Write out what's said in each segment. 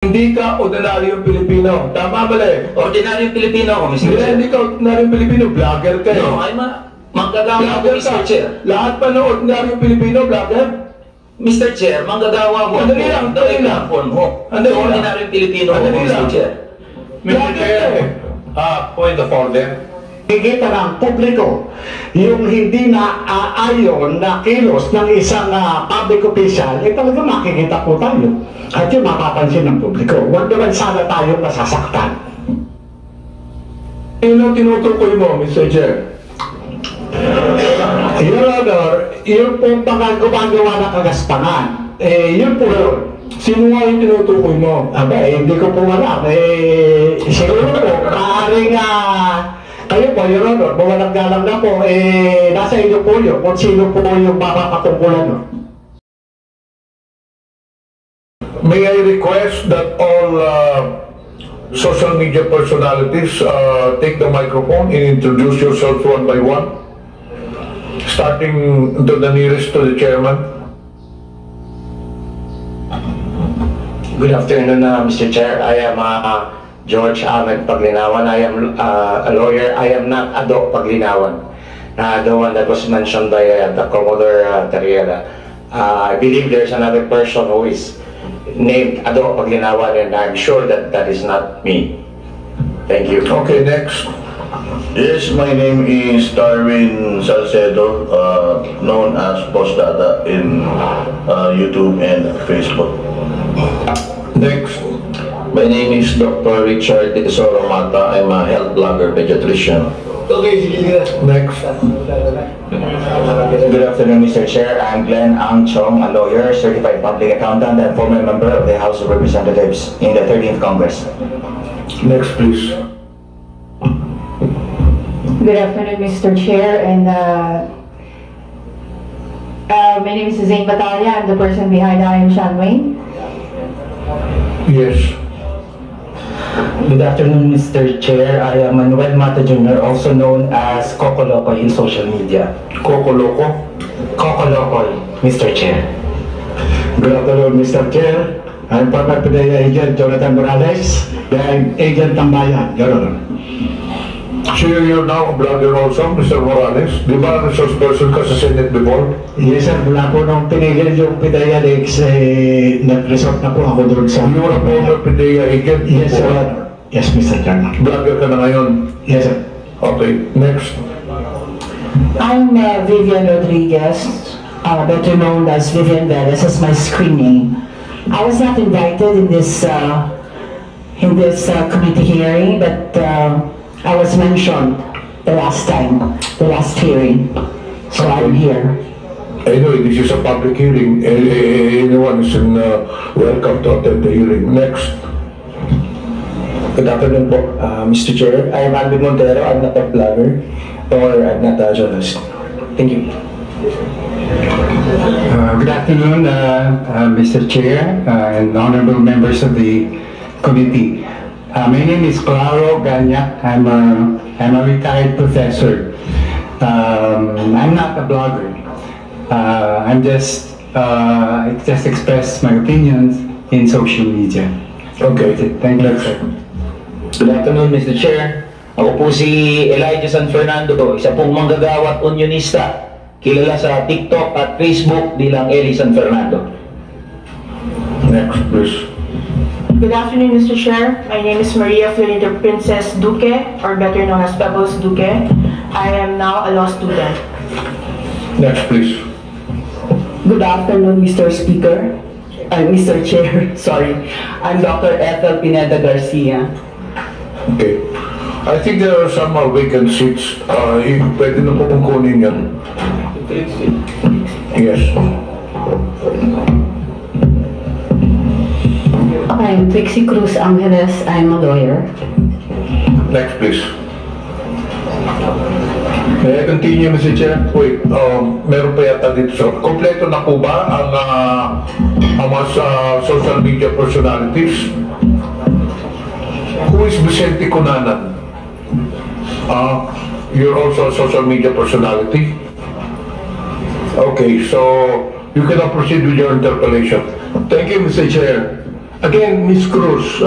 Hindi ka ordinaryong Pilipino. Tama mali? Ordinaryong Pilipino ako, Mr. Chair. Hindi ka ordinaryong Pilipino. Vlogger ka. No, I'm a manggagawa ako, Mr. Chair. Lahat pa ng ordinaryong Pilipino, vlogger? Mr. Chair, manggagawa ko. Andali lang, andali lang. Ordinaryong Pilipino ako, Mr. Chair. Mr. Chair, point of order. Higit ng publiko yung hindi na aayon na kilos ng isang public official, talaga makikita po tayo. At yung mapapansin ng publiko. Huwag naman sana tayo masasaktan. Ano tinutukoy mo, Mr. Chair? Your Honor, yun pong mga gumagawa ng kagaspangan. Yun po yun. Sino nga yung tinutukoy mo? Hindi ko po alam. Siguro po, maaaring kayo po, Your Honor, mawalang galang na po, nasa inyo po yun kung sino po yung mapapatungkulan nun. May I request that all social media personalities take the microphone and introduce yourselves one by one, starting to the nearest to the chairman. Good afternoon, Mr. Chair. I am George Ahmed Paglinawan. I am a lawyer. I am not Ado Paglinawan, the one that was mentioned by the Commodore Terriela. I believe there's another person who is named Ado Paglinawan, and I'm sure that that is not me. Thank you. Okay, next. Yes, my name is Darwin Salcedo, known as Boss Dada in YouTube and Facebook. Next. My name is Dr. Richard Tesoro Mata. I'm a health blogger, pediatrician. Next. Good afternoon, Mr. Chair. I'm Glenn Ang Chong, a lawyer, certified public accountant, and former member of the House of Representatives in the 13th Congress. Next, please. Good afternoon, Mr. Chair, and my name is Zane Batalya. I'm the person behind I Am Sean Wayne. Yes. Good afternoon, Mr. Chair. I am Manuel Mata Jr., also known as Coco Locoy in social media. Coco Loco? Coco Locoy, Mr. Chair. Good afternoon, Mr. Chair. I'm former PDEA agent Jonathan Morales, and agent Tambayan, Your Honor. So you're now a blogger also, Mr. Morales? Di ba resource person ka sa Senate before? Yes, sir. Mula po nung pinigil yung PDEA Lex, nag-resort na po ako doon sa... You were a former PDEA agent? Yes, sir. Yes, Mr. Chairman. Blogger ka na ngayon? Yes, sir. Okay, next. I'm Vivian Rodriguez, better known as Vivian Velez, as my screen name. I was not invited in this committee hearing, but I was mentioned the last time, the last hearing, so I'm here. Anyway, this is a public hearing. Anyone is welcome to attend the hearing. Next. Good afternoon po, Mr. Chair. I am Alvin Montero. I'm not a blogger or I'm not a journalist. Thank you. Good afternoon, Mr. Chair and honorable members of the committee. My name is Claro Ganya. I'm a retired professor. I'm not a blogger. I just express my opinions in social media. Okay. Thank you, sir. Good afternoon, Mr. Chair. Ako po si Elijah San Fernando, isa pong manggagawa at unionista, kilala sa TikTok at Facebook bilang Eli San Fernando. Next, please. Good afternoon, Mr. Chair. My name is Maria Florinda Princess Duque, or better known as Pebbles Duque. I am now a law student. Next, please. Good afternoon, Mr. Speaker. Mr. Chair, sorry. I'm Dr. Ethel Pineda Garcia. Okay. I think there are some vacant seats. Pwede na po kung kunin yan. Yes. I'm Trixie Cruz Angeles. I'm a lawyer. Next, please. May I continue, Mr. Chair? Wait, meron pa yata dito. So, kompleto na po ba ang mga social media personalities? Who is Vicente Cunanan? You're also a social media personality? Okay, so you cannot proceed with your interpellation. Thank you, Mr. Chair. Again, Ms. Cruz,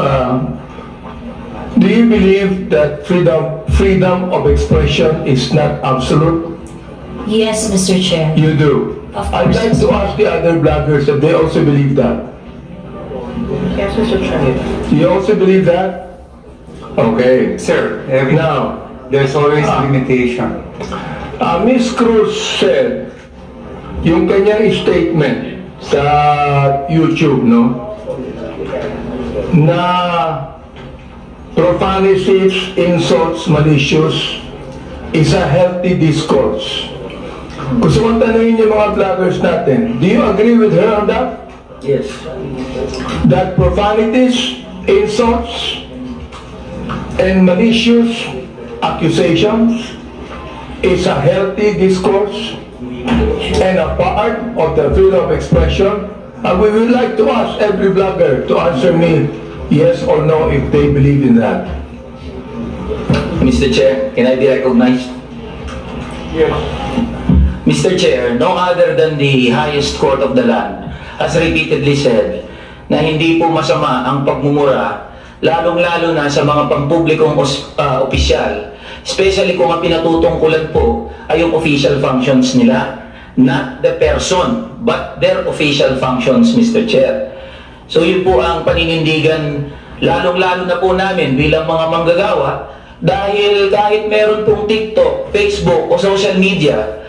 do you believe that freedom of expression is not absolute? Yes, Mr. Chair. You do. Of course. I'd like to ask the other bloggers if they also believe that. Yes, Mr. Chair. You also believe that? Okay. Sir, Now, there's always limitation. Ms. Cruz said, yung kanyang statement sa YouTube, no? Na profanities, insults, malicious is a healthy discourse. Gusto kong tanungin yung mga vloggers natin, do you agree with her on that? Yes. That profanities, insults, and malicious accusations is a healthy discourse and a part of the freedom of expression? And we would like to ask every blogger to answer me yes or no if they believe in that. Mr. Chair, can I be recognized? Yes. Mr. Chair, no other than the highest court of the land has repeatedly said na hindi po masama ang pagmumura, lalong-lalo na sa mga pampublikong opisyal, especially kung ang pinatutungkulan po ay yung official functions nila. Not the person, but their official functions, Mr. Chair. So yun po ang paninindigan, lalong-lalo na po namin bilang mga manggagawa, dahil kahit meron pong TikTok, Facebook o social media,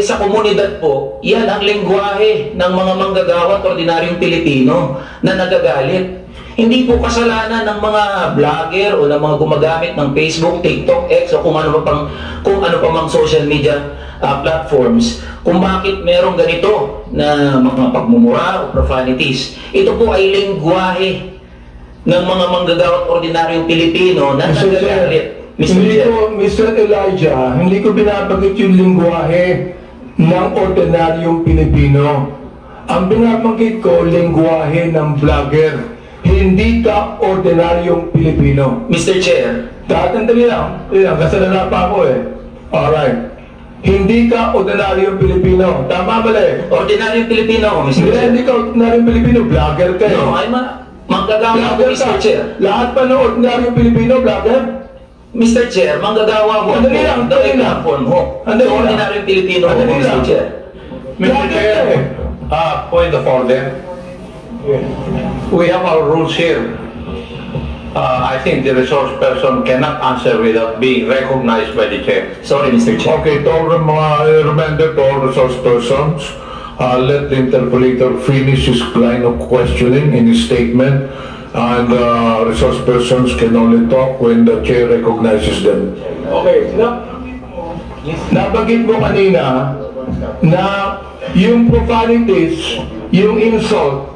sa komunidad po, yan ang lengguwahe ng mga manggagawa at ordinaryong Pilipino na nagagalit. Hindi po kasalanan ng mga vlogger o ng mga gumagamit ng Facebook, TikTok, X o kung ano pa mang social media platforms kung bakit merong ganito na mga pagmumura o profanities. Ito po ay lengguwahe ng mga manggagawa at ordinaryong Pilipino na nagagalit. Mr. Elijah, hindi ko binabanggit yung lingwahe ng ordinaryong Pilipino. Ang binabanggit ko, lingwahe ng vlogger. Hindi ka ordinaryong Pilipino. Mr. Chair. Tatandali lang. Kasalala pa ako eh. Alright. Hindi ka ordinaryong Pilipino. Tama mali? Ordinaryong Pilipino ako, Mr. Chair. Hindi ka ordinaryong Pilipino. Vlogger ka eh. No, ay manggagawa ako, Mr. Chair. Lahat pa ng ordinaryong Pilipino, vlogger? Mr. Chair, manggagawa ko. Andali lang, andali lang. Ordinaryong Pilipino ako, Mr. Chair. Mr. Chair, point of order. We have our rules here. I think the resource person cannot answer without being recognized by the chair. Sorry, Mr. Chair. Okay, to all reminder to all resource persons, let the interpolator finish his line of questioning in his statement, and resource persons can only talk when the chair recognizes them. Okay, nabanggit mo kanina na yung profanities, yung insult,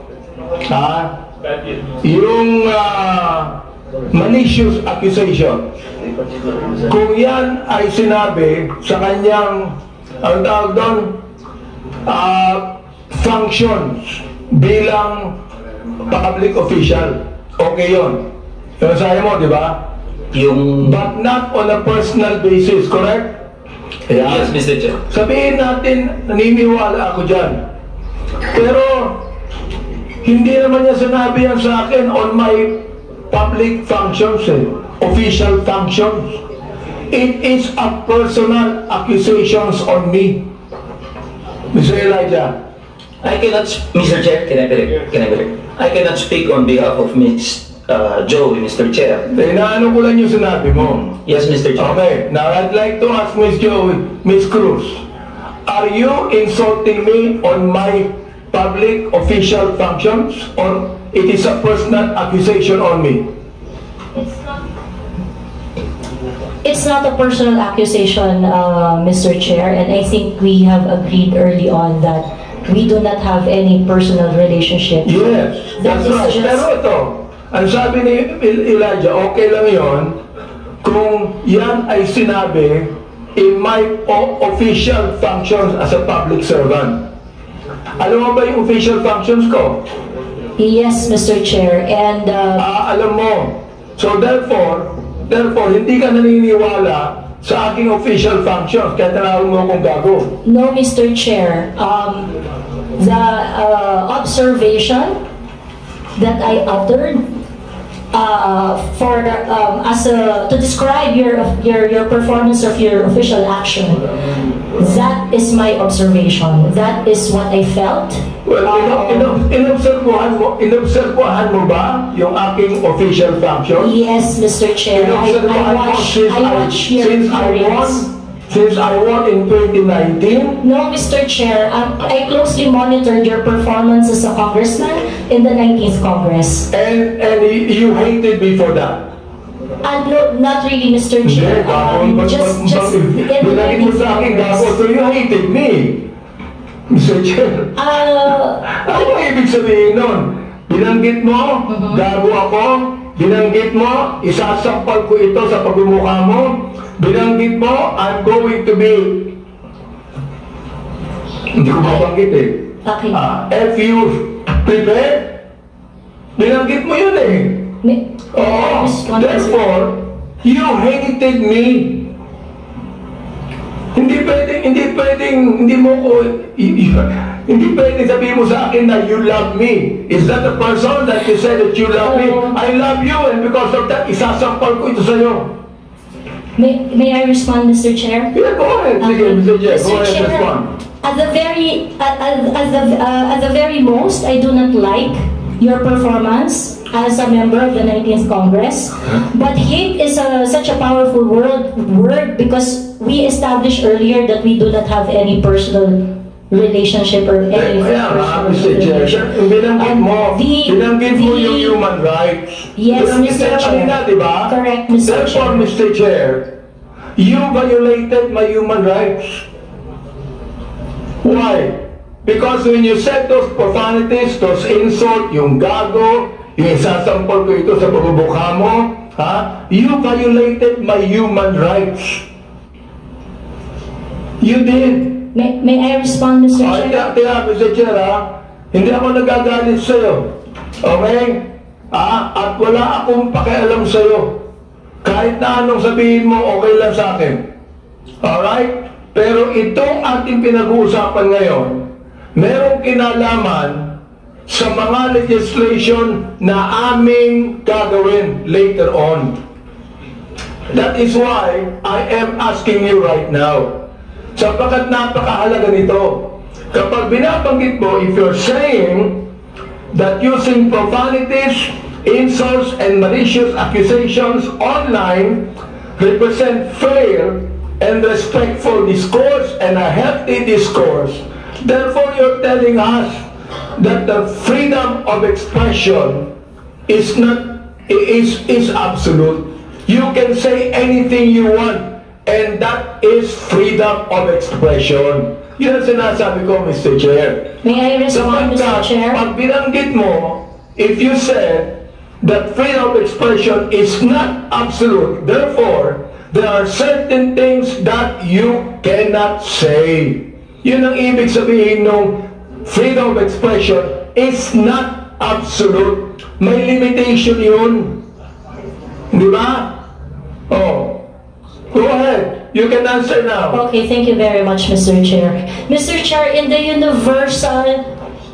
yung malicious accusation, kung yan ay sinabi sa kanyang ang tawag doon functions bilang public official, okay yun. Yung sabi mo, di ba? But not on a personal basis, correct? Yeah. Yes, Mr. Chair. Sabihin natin, naniniwala ako dyan. Pero, hindi naman niya sinabi yan sa akin on my public functions, official functions. It is a personal accusations on me. Mr. Elijah. I cannot, Mr. Chair, can I be? I cannot speak on behalf of Ms. Joey, Mr. Chair. Inaano ko lang yung sinabi mo. Yes, Mr. Chair. Okay, now I'd like to ask Ms. Joey, Ms. Cruz, are you insulting me on my public official functions, or it is a personal accusation on me? It's not a personal accusation, Mr. Chair, and I think we have agreed early on that we do not have any personal relationship. Yes, that's right. Pero ito, ang sabi ni Elijah, okay lang yon kung yan ay sinabi in my official functions as a public servant. Alam mo ba yung official functions ko? Yes, Mr. Chair, and alam mo. So therefore, hindi ka naniniwala sa aking official functions, kaya tinawag mo akong gago. No, Mr. Chair. The observation that I uttered to describe your performance of your official action. That is my observation. That is what I felt. Well, inobserbuhan mo ba yung aking official function? Yes, Mr. Chair. I watch your hearings. Since I won in 2019? No, Mr. Chair. I closely monitored your performance as a congressman in the 19th Congress. And you hated me for that? No, not really, Mr. Chair. Just in the 19th Congress. So you hated me, Mr. Chair. Ano ibig sabihin nun? Binanggit mo, gago ako, binanggit mo, isasampal ko ito sa pagmumukha mo, binanggit mo, I'm going to be, hindi ko mabanggit eh. Okay. If you prepare, binanggit mo yun eh. Therefore, you hated me. Hindi pwedeng sabihin mo sa akin na you love me. Is that the person that you said that you love me? I love you, and because of that, isasampal ko ito sa'yo. May I respond, Mr. Chair? Yeah, go ahead. Mr. Chair, go ahead, respond. At the very most, I do not like your performance as a member of the 19th Congress. But hate is such a powerful word because we established earlier that we do not have any personal relationship or any personal relationship. Binanggit mo yung human rights. Yes, Mr. Chair. Diba? Correct, Mr. Chair. Therefore, Mr. Chair, you violated my human rights. Why? Because when you said those profanities, those insults, yung gago, yung isasampal ko ito sa pagmumukha mo, you violated my human rights. You did. May I respond, Mr. Chair? Mr. Chair, hindi ako nagagalit sa'yo. Okay? At wala akong pakialam sa'yo. Kahit na anong sabihin mo, okay lang sa akin. Alright? Pero itong ating pinag-uusapan ngayon, merong kinalaman sa mga legislation na aming gagawin later on. That is why I am asking you right now. Sapagkat napakahalaga nito. Kapag binabanggit mo, if you're saying that using profanities, insults, and malicious accusations online represent fair and respectful discourse and a healthy discourse, therefore you're telling us that the freedom of expression is absolute. You can say anything you want, and that is freedom of expression. Yun ang sinasabi ko, Mr. Chair. May I respond, Mr. Chair? Pag binanggit mo, if you said that freedom of expression is not absolute, therefore, there are certain things that you cannot say. Yun ang ibig sabihin ng freedom of expression is not absolute. May limitation yun. Di ba? Go ahead. You can answer now. Okay, thank you very much, Mr. Chair. Mr. Chair, in the universal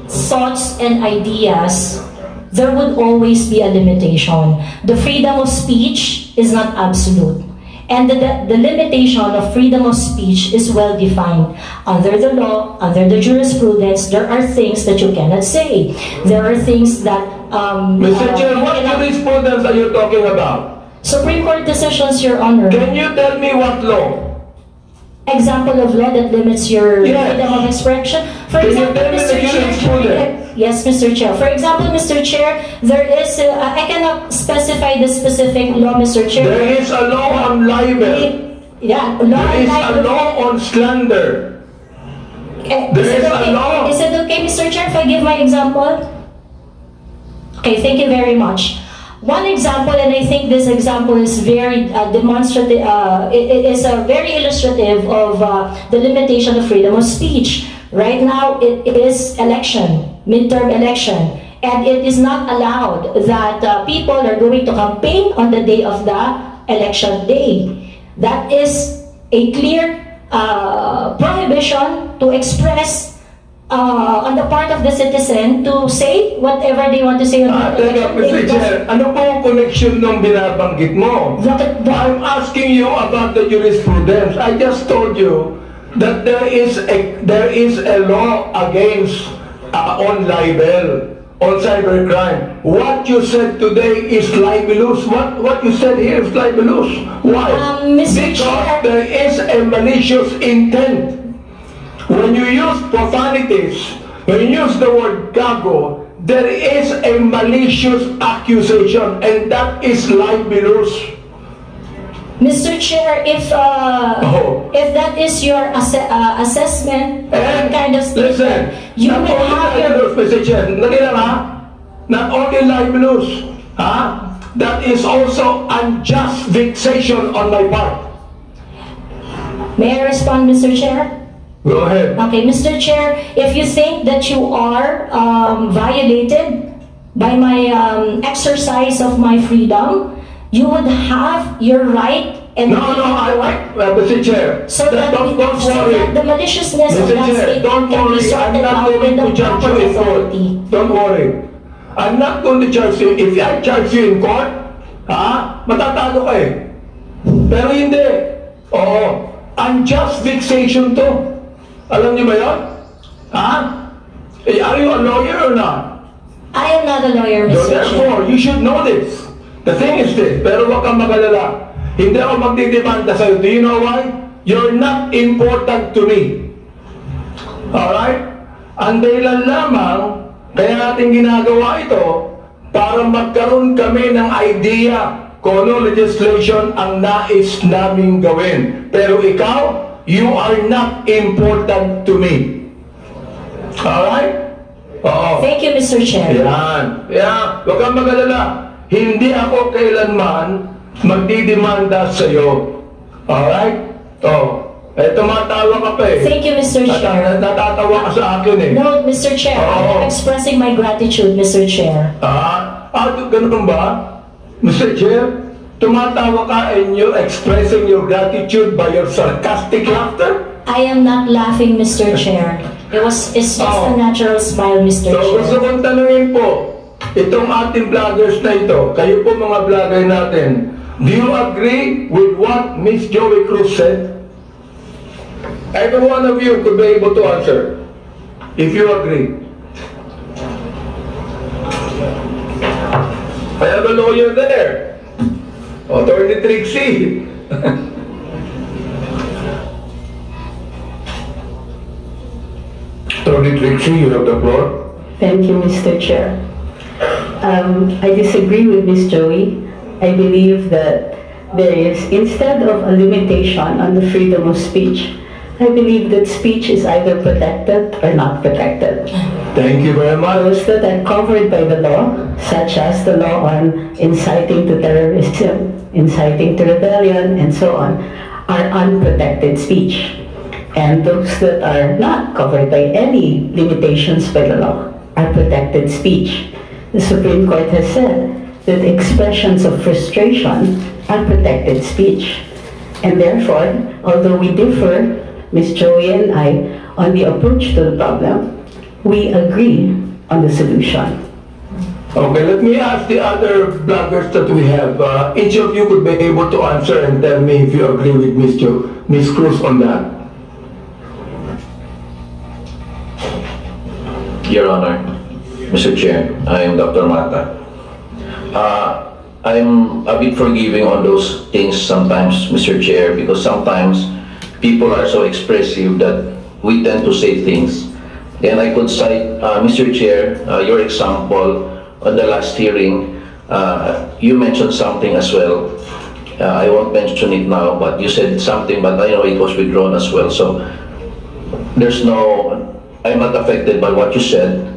thoughts and ideas, there would always be a limitation. The freedom of speech is not absolute. And the limitation of freedom of speech is well defined. Under the law, under the jurisprudence, there are things that you cannot say. There are things that... Mr. Chair, what jurisprudence are you talking about? Supreme Court decisions, Your Honor. Can you tell me what law? Example of law that limits your freedom of expression. For example, Mr. Chair. Yes, Mr. Chair. For example, Mr. Chair, there is, I cannot specify the specific law, Mr. Chair. There is a law on libel. Yeah, there is a law on slander. There is a law. Is it okay, Mr. Chair, if I give my example? Okay, thank you very much. One example, and I think this example is very demonstrative, it is very illustrative of the limitation of freedom of speech. Right now, it is election, midterm election, and it is not allowed that people are going to campaign on the day of the election day. That is a clear prohibition to express on the part of the citizen to say whatever they want to say on the Teka, Mr. Chair, ano po ang connection ng binabanggit mo? I'm asking you about the jurisprudence. I just told you that there is a law against on libel, on cybercrime. What you said today is libelous. What you said here is libelous. Why? Mr. Because Chair, there is a malicious intent. When you use profanities, when you use the word gago, there is a malicious accusation, and that is libelous. Mr. Chair, if that is your assessment, what kind of statement, you will have your... Mr. Chair, not only libelous, that is also unjust vexation on my part. May I respond, Mr. Chair? Go ahead. Okay, Mr. Chair, if you think that you are violated by my exercise of my freedom, you would have your right and Mr. Chair, so that don't worry. the maliciousness of that statement can be sorted out with the proper authority. Don't worry. I'm not going to charge you. If I charge you in court, matatalo ka eh. Pero hindi. Oo. Unjust vexation to. Alam niyo ba yun? Are you a lawyer or not? I am not a lawyer, Mr. Chair. Therefore, you should know this. The thing is this, pero huwag kang magalala. Hindi ako magdidemanda sa'yo. Do you know why? You're not important to me. Alright? Ang dahilan lamang, kaya natin ginagawa ito, para magkaroon kami ng idea kung ano legislation ang nais naming gawin. Pero ikaw, you are not important to me. Alright? Oo. Thank you, Mr. Chair. Yan. Huwag kang magalala. Hindi ako kailanman magdidemanda sa iyo. Alright? Tumatawa ka pa eh. Thank you, Mr. Chair. Natatawa ka sa akin eh. No, Mr. Chair, I am expressing my gratitude, Mr. Chair. Ganun ba? Mr. Chair, tumatawa ka and you're expressing your gratitude by your sarcastic laughter? I am not laughing, Mr. Chair. It's just a natural smile, Mr. Chair. So gusto kong tanungin po, itong ating vloggers na ito, kayo po mga vlogger natin, do you agree with what Miss Joey Cruz said? Every one of you could be able to answer, if you agree. I have a lawyer there. Attorney Trixie. Attorney Trixie, you have the floor. Thank you, Mr. Chair. I disagree with Ms. Joey. I believe that there is, instead of a limitation on the freedom of speech, I believe that speech is either protected or not protected. Thank you very much. Those that are covered by the law, such as the law on inciting to terrorism, inciting to rebellion, and so on, are unprotected speech. And those that are not covered by any limitations by the law are protected speech. The Supreme Court has said that expressions of frustration are protected speech. And therefore, although we differ, Ms. Joey and I, on the approach to the problem, we agree on the solution. Okay, let me ask the other bloggers that we have. Each of you could be able to answer and tell me if you agree with Ms. Cruz on that. Your Honor, Mr. Chair, I am Dr. Mata. I'm a bit forgiving on those things sometimes, Mr. Chair, because sometimes people are so expressive that we tend to say things. And I could cite, Mr. Chair, your example on the last hearing. You mentioned something as well. I won't mention it now, but you said something, but I know it was withdrawn as well. So there's no, I'm not affected by what you said,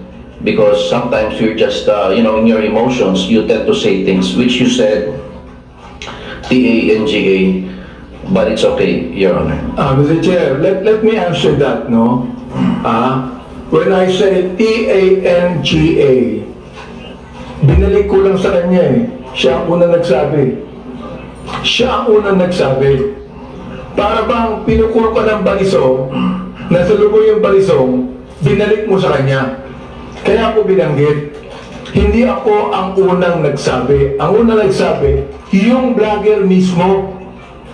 because sometimes you're just, in your emotions, you tend to say things, which you said, T-A-N-G-A, but it's okay, Your Honor. Mr. Chair, let me answer that, no? When I say T-A-N-G-A, binalik ko lang sa kanya eh. Siya ang unang nagsabi. Siya ang unang nagsabi. Para bang pinukul ko ng balisong, nasa lubong yung balisong, binalik mo sa kanya. Kaya ako binanggit, hindi ako ang unang nagsabi. Ang unang nagsabi, yung vlogger mismo,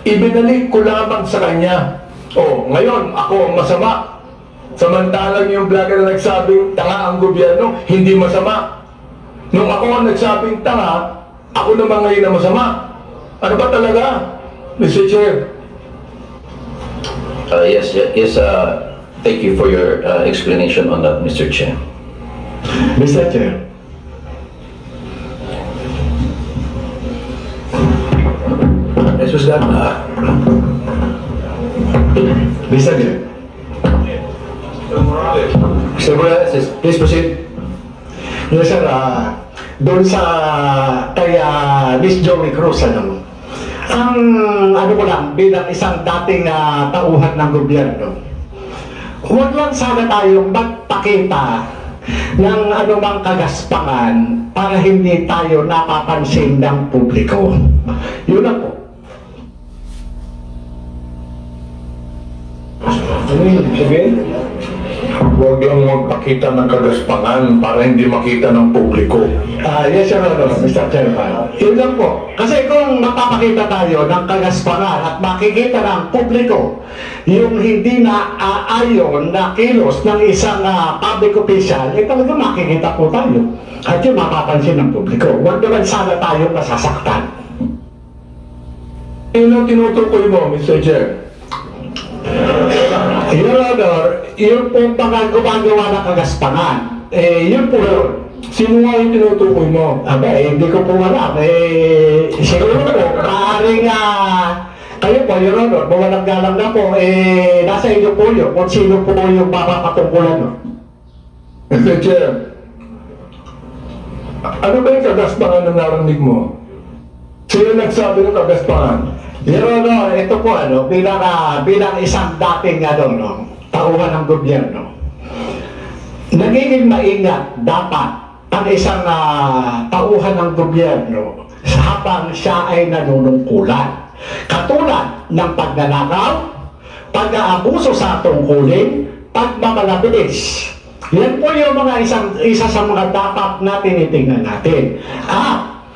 ibinalik ko lamang sa kanya. Oh, ngayon, ako ang masama. Samantalang yung vlogger na nagsabing tanga ang gobyerno, hindi masama. Nung ako ang nagsabing tanga, ako naman ngayon na masama. Ano ba talaga, Mr. Chair? Yes, thank you for your explanation on that, Mr. Chair. Mr. Chair. This was that. Mr. Chair. Mr. Morales, please proceed. Yes, sir. Doon sa kay Miss Joey Cruz, ang ko lang, bilang isang dating tauhan ng gobyerno, huwag lang sana tayong magpakita ng anumang kagaspangan para hindi tayo napapansin ng publiko. Yun lang po. Ano yun? Sabihin? Huwag lang magpakita ng kagaspangan para hindi makita ng publiko. Yes, Your Honor, Mr. Chairman. Yun lang po. Kasi kung mapapakita tayo ng kagaspangan at makikita ng publiko yung hindi na ayon na kilos ng isang public official, talaga makikita po tayo. At yun mapapansin ng publiko. Huwag naman sana tayong nasasaktan. Yun ang tinutukoy mo, Mr. Chair. Your Honor, yun po gumagawa ng kagaspangan. Yun po yun. Sino nga yung tinutukoy mo? Hindi ko po alam. Siguro po, maaaring kayo po, Your Honor, mawalang galang na po, nasa inyo po yun kung sino po yung mapapatungkulan. No? Mr. Chair, ano ba yung kagaspangan na narinig mo? Sino nagsabi ng kagaspangan? Your Honor, ito po bilang isang dating tauhan ng gobyerno, nagiging maingat dapat ang isang tauhan ng gobyerno habang siya ay nanunungkulan. Katulad ng pagnanakaw, pag-aabuso sa tungkulin, pagmamalabilis. Yan po yung isa sa mga dapat na tinitingnan natin.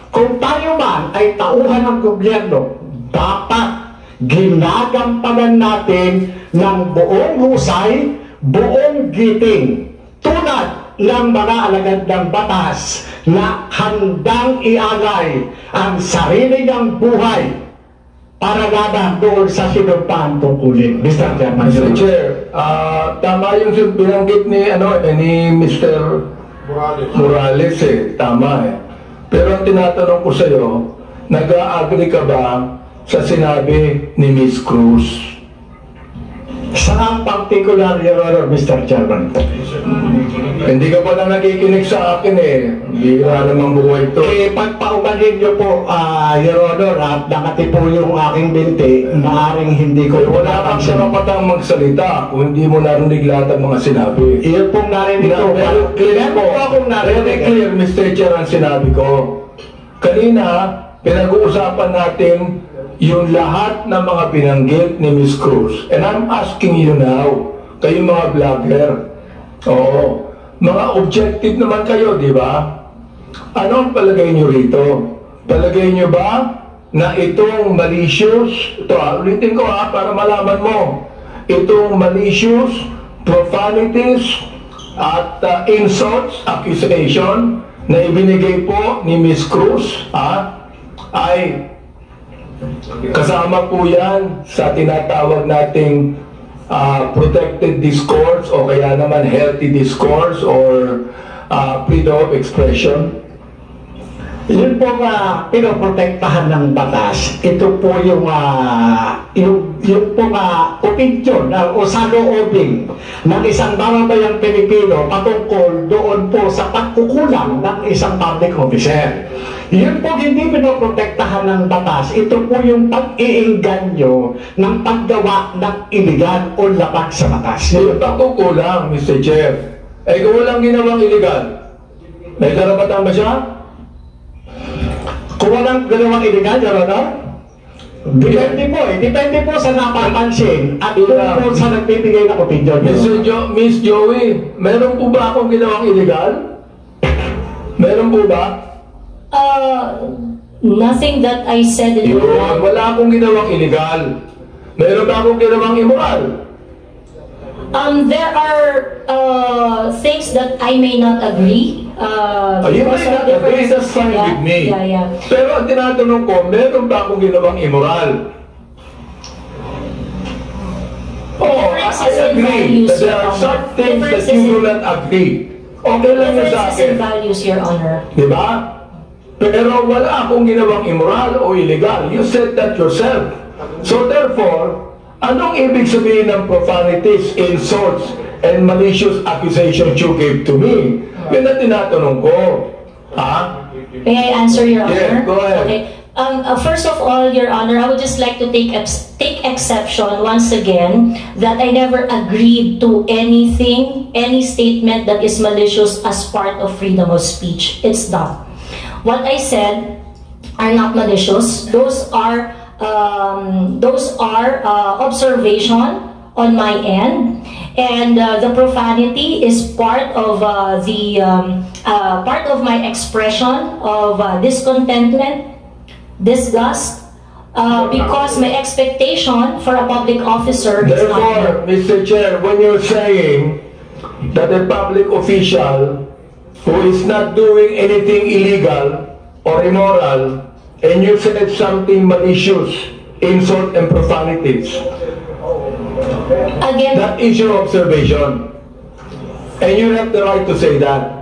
Kung tayo man ay tauhan ng gobyerno, dapat ginagampanan natin ng buong husay, buong giting, tulad ng mga alagad ng batas na handang ialay ang sarili ng buhay para laban doon sa sinumpaan tungkulin. Mr. Chairman. Mr. Chair, tama yung binanggit ni Mr. Morales tama Pero ang tinatanong ko sa iyo, nag-a-agree ka ba sa sinabi ni Miss Cruz? Sa particular, Your Honor, Mr. Chairman. Hindi ka pala nakikinig sa akin Hindi ka namang buhay ito. Pagpaumanin niyo po, Your Honor, at nakatipo yung aking binti, maaaring hindi ko wala kang karapatang magsalita kung hindi mo narinig lahat ang mga sinabi. Iyon pong narinig ko. Clear po akong narinig. Clear, Mr. Chair, ang sinabi ko. Kanina, pinag-uusapan natin yung lahat ng mga binanggit ni Miss Cruz. And I'm asking you now, kayong mga vlogger, mga objective naman kayo, di ba? Ano ang palagay nyo rito? Palagay nyo ba na itong malicious, ulitin ko para malaman mo, itong malicious, profanities, at insults, accusation, na ibinigay po ni Miss Cruz, ay kasama po yan sa tinatawag nating protected discourse o kaya naman healthy discourse or freedom of expression. Yun po pinoprotektahan ng batas. Ito po yung opinion o saloobin ng isang mamamayang Pilipino patungkol doon po sa pagkukulang ng isang public officer. Yun po hindi pinoprotektahan ng batas. Ito po yung pag-iinganyo ng paggawa ng iligal o labag sa batas. Yung pagkukulang, Mr. Chair, kung walang ginawang iligal, may karapatan ba siya? Kung walang ginawang iligal, Your Honor? Depende po sa napapansin at kung po sa nagbibigay ng opinion. Miss Joey, meron po ba akong ginawang illegal? Meron po ba? Nothing that I said in wala akong ginawang illegal. Meron ba akong ginawang immoral? There are things that I may not agree. You may not agree, that's fine with me. Yeah. Pero ang tinatanong ko, meron ba akong ginawang immoral? I agree that there are some things that you do not agree. Okay lang yun sa akin. Differences in values, Your Honor. Diba? Pero wala akong ginawang immoral o illegal. You said that yourself. So therefore, anong ibig sabihin ng profanities, insults, and malicious accusations you gave to me? Yun ang tinatanong ko. Ha? May I answer, Your Honor? Yeah, go ahead. Okay. First of all, Your Honor, I would just like to take exception once again that I never agreed to anything, any statement that is malicious as part of freedom of speech. It's not. What I said are not malicious. Those are observation on my end, and the profanity is part of part of my expression of discontentment, disgust, because my expectation for a public officer is not Therefore, Mr. Chair, when you're saying that a public official who is not doing anything illegal or immoral, and you said something malicious, insult and profanities, again, that is your observation. And you have the right to say that.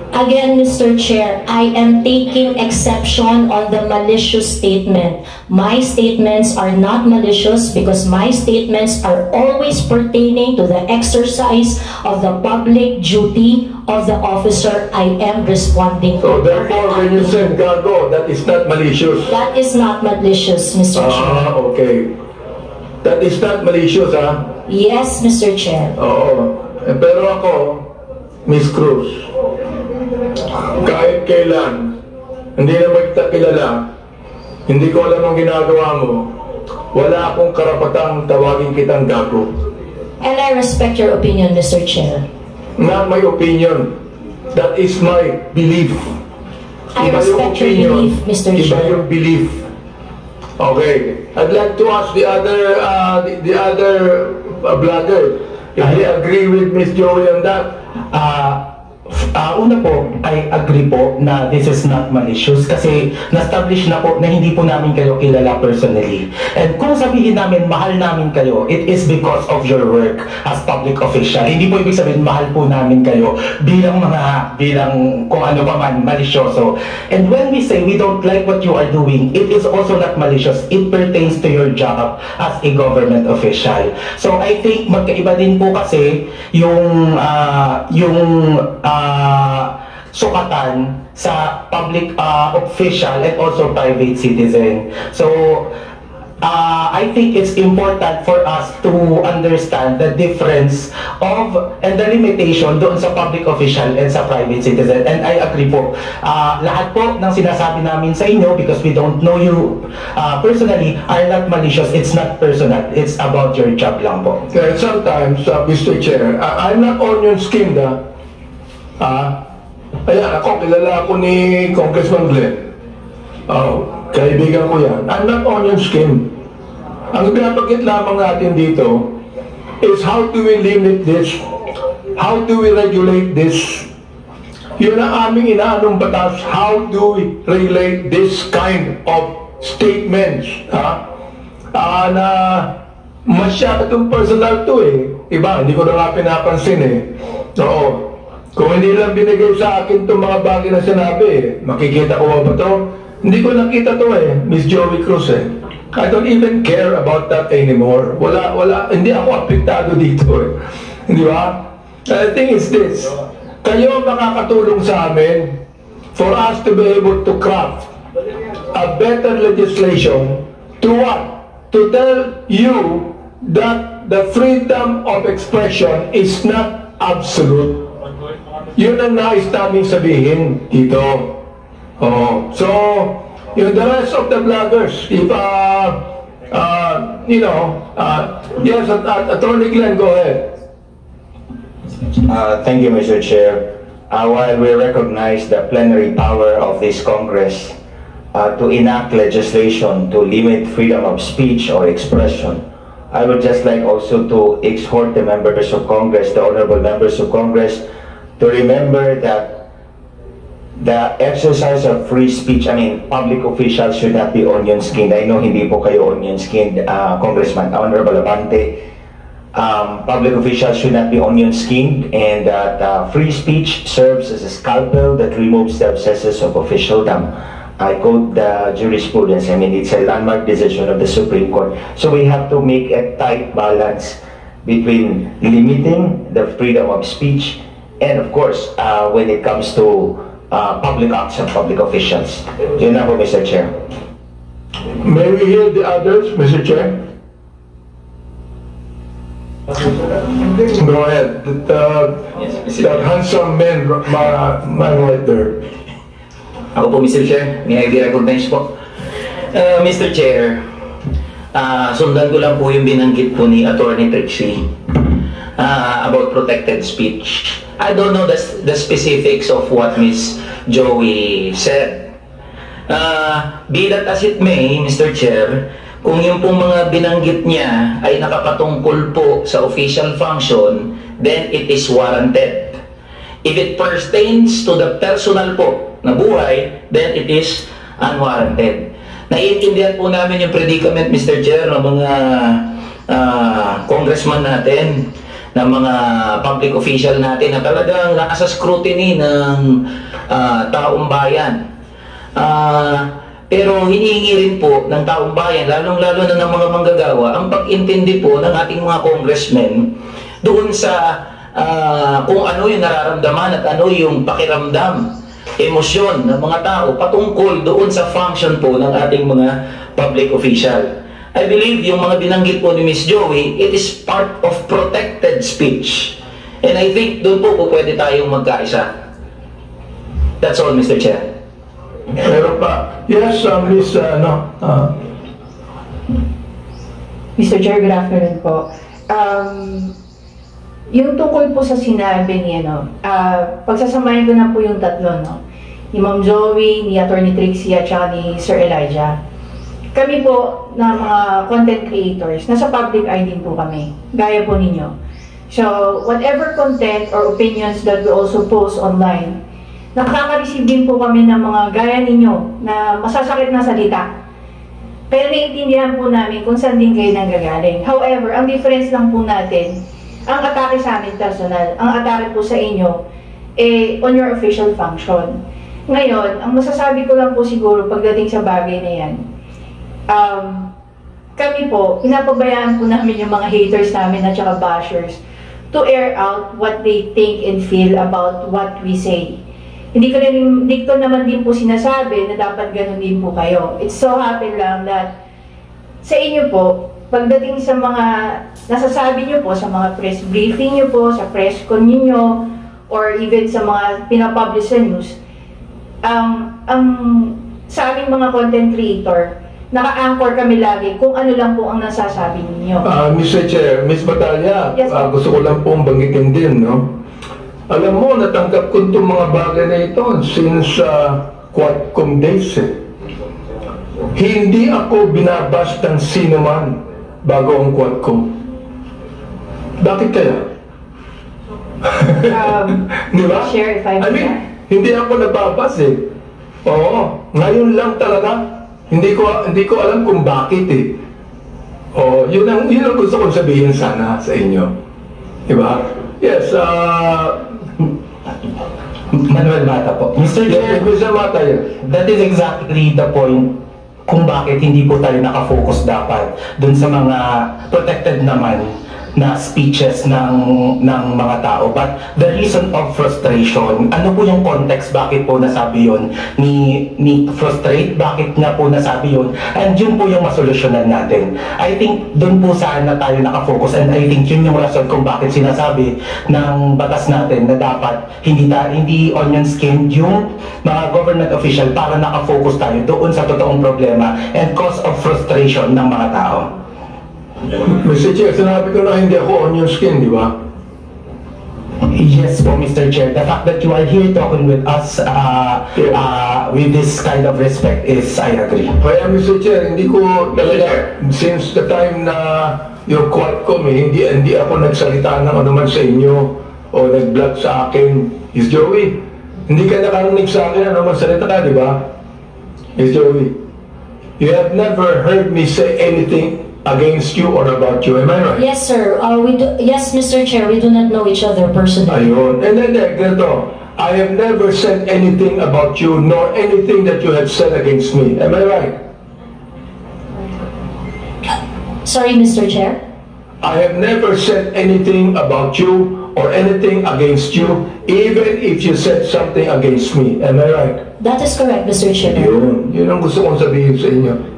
Again, Mr. Chair, I am taking exception on the malicious statement. My statements are not malicious because my statements are always pertaining to the exercise of the public duty of the officer I am responding to. So therefore, when you said gago, that is not malicious. That is not malicious, Mr. Chair. Okay. That is not malicious, ha? Yes, Mr. Chair. Oo. Pero ako, Miss Cruz, kahit kailan, hindi na kita kilala, hindi ko alam ang ginagawa mo, wala akong karapatang tawagin kitang gago. And I respect your opinion, Mr. Chair. Not my opinion. That is my belief. I respect your belief, Mr. Iba Chair. yung belief. Okay. I'd like to ask the other vlogger if they agree with Miss Joey on that. Una po, I agree po na this is not malicious kasi na-establish na po na hindi po namin kayo kilala personally. And kung sabihin namin mahal namin kayo, it is because of your work as public official. Hindi po ibig sabihin mahal po namin kayo bilang kung ano pa man malisyoso. And when we say we don't like what you are doing, it is also not malicious. It pertains to your job as a government official. So I think magkaiba din po kasi yung sukatan sa public official and also private citizen. So I think it's important for us to understand the difference of and the limitation doon sa public official and sa private citizen. And I agree po. Lahat po ng sinasabi namin sa inyo, because we don't know you personally, are not malicious. It's not personal. It's about your job lang po. Sometimes, Mr. Chair, I'm not onion skinned. Ayan, ako, kilala ako ni Congressman Glenn. Kaibigan ko yan. I'm not onion skin. Ang pinapagit lamang natin dito is how do we limit this? How do we regulate this? Yun ang aming inaanong batas. How do we regulate this kind of statements? Na masyadong personal to eh. Iba, hindi ko na nga pinapansin eh. Oo. Kung hindi lang binigay sa akin itong mga bagay na sinabi, makikita ko ba ito? Hindi ko nakita ito eh, Miss Joey Cruz eh. I don't even care about that anymore. Hindi ako apektado dito eh. Di ba? The thing is this, kayo makakatulong sa amin for us to be able to craft a better legislation to what? To tell you that the freedom of expression is not absolute. Yun ang nais namin sabihin dito. So, the rest of the vloggers, if, yes, Attorney Glenn, go ahead. Thank you, Mr. Chair. While we recognize the plenary power of this Congress to enact legislation to limit freedom of speech or expression, I would just like also to exhort the members of Congress, the honorable members of Congress, to remember that the exercise of free speech, public officials should not be onion-skinned. I know hindi po kayo onion-skinned, Congressman, Honorable Abante. Public officials should not be onion-skinned, and that free speech serves as a scalpel that removes the obsessions of officialdom. I quote the jurisprudence. It's a landmark decision of the Supreme Court. So we have to make a tight balance between limiting the freedom of speech and, of course, when it comes to public acts of public officials. Yun na po, Mr. Chair. May we hear the others, Mr. Chair? Go ahead. That handsome man right there. Ako po, Mr. Chair. May I be recognized po? Mr. Chair, sundan ko lang po yung binanggit po ni Attorney Trixie about protected speech. I don't know the specifics of what Ms. Joey said. Be that as it may, Mr. Chair, kung yung pong mga binanggit niya ay nakapatungkol po sa official function, then it is warranted. If it pertains to the personal po na buhay, then it is unwarranted. Naiintindihan po namin yung predicament, Mr. Chair, ng mga congressman natin, ng mga public official natin na talagang nasa scrutiny ng taong bayan. Pero hinihingi rin po ng taong bayan, lalong-lalo na ng mga manggagawa, ang pag-intindi po ng ating mga congressmen doon sa kung ano yung nararamdaman at ano yung pakiramdam, emosyon ng mga tao patungkol doon sa function po ng ating mga public official. I believe yung mga binanggit po ni Ms. Joey, it is part of protected speech. And I think doon po pwede tayong magkaisa. That's all, Mr. Chair. Meron pa. Yes, Ms. Mr. Chair, good afternoon po. Yung tungkol po sa sinabi ni, pagsasamahin ko na po yung tatlo, ni Ma'am Joey, ni Attorney Trixie, at saka ni Sir Elijah. Kami po na mga content creators, nasa public eye din po kami, gaya po ninyo. So, whatever content or opinions that we also post online, nakaka-receive din po kami ng mga gaya ninyo na masasakit na salita. Kaya naiintindihan po namin kung saan din kayo nanggagaling. However, ang difference lang po natin, ang atake sa amin personal, ang atake po sa inyo, on your official function. Ngayon, ang masasabi ko lang po siguro pagdating sa bagay na yan, kami po, pinapabayaan po namin yung mga haters namin at saka bashers to air out what they think and feel about what we say. Hindi ko naman din po sinasabi na dapat ganun din po kayo. It's so happen lang that sa inyo po, pagdating sa mga nasasabi nyo po, sa mga press briefing nyo po, sa press con nyo, or even sa mga pinapublish sa news, sa aming mga content creator, naka-anchor kami lagi kung ano lang po ang nasasabi ninyo. Mr. Chair, Ms. Batalya, yes, gusto ko lang pong banggitin din, Alam mo, natanggap ko itong mga bagay na ito since Quadcom days. Hindi ako binabas ng sino man bago ang Quadcom. Bakit kaya? Di ba? Share if I may. Hindi ako nababas Oo, ngayon lang talaga. Hindi ko alam kung bakit yun ang gusto kong sabihin sana sa inyo. Di ba? Yes, Manuel Mata po. Mr. Chair, that is exactly the point kung bakit hindi po tayo nakafocus dapat dun sa mga protected naman na speeches ng mga tao. But the reason of frustration, ano po yung context, bakit po nasabi yun ni frustrate, bakit nga po nasabi yun, and yun po yung masolusyonan natin. I think dun po sana tayo nakafocus, and I think yun yung rason kung bakit sinasabi ng batas natin na dapat hindi onion skinned yung mga government official para nakafocus tayo doon sa totoong problema and cause of frustration ng mga tao. Mr. Chair, sinabi ko na hindi ako onion skin, di ba? Yes po, Mr. Chair. The fact that you are here talking with us with this kind of respect is, I agree. Kaya, Mr. Chair, hindi ko talaga, since the time na yung Quadcom, hindi ako nagsalita ng anuman sa inyo o nag-vlog sa akin. Is Joey, hindi ka nakarinig sa akin anuman salita ka, di ba? Is Joey, you have never heard me say anything against you or about you, am I right? Yes, sir. Yes, Mr. Chair, we do not know each other personally. Ayun. And then, ganito, I have never said anything about you, nor anything that you have said against me. Am I right? Sorry, Mr. Chair? I have never said anything about you or anything against you, even if you said something against me. Am I right? That is correct, Mr. Chair. Yun ang gusto kong sabihin sa inyo.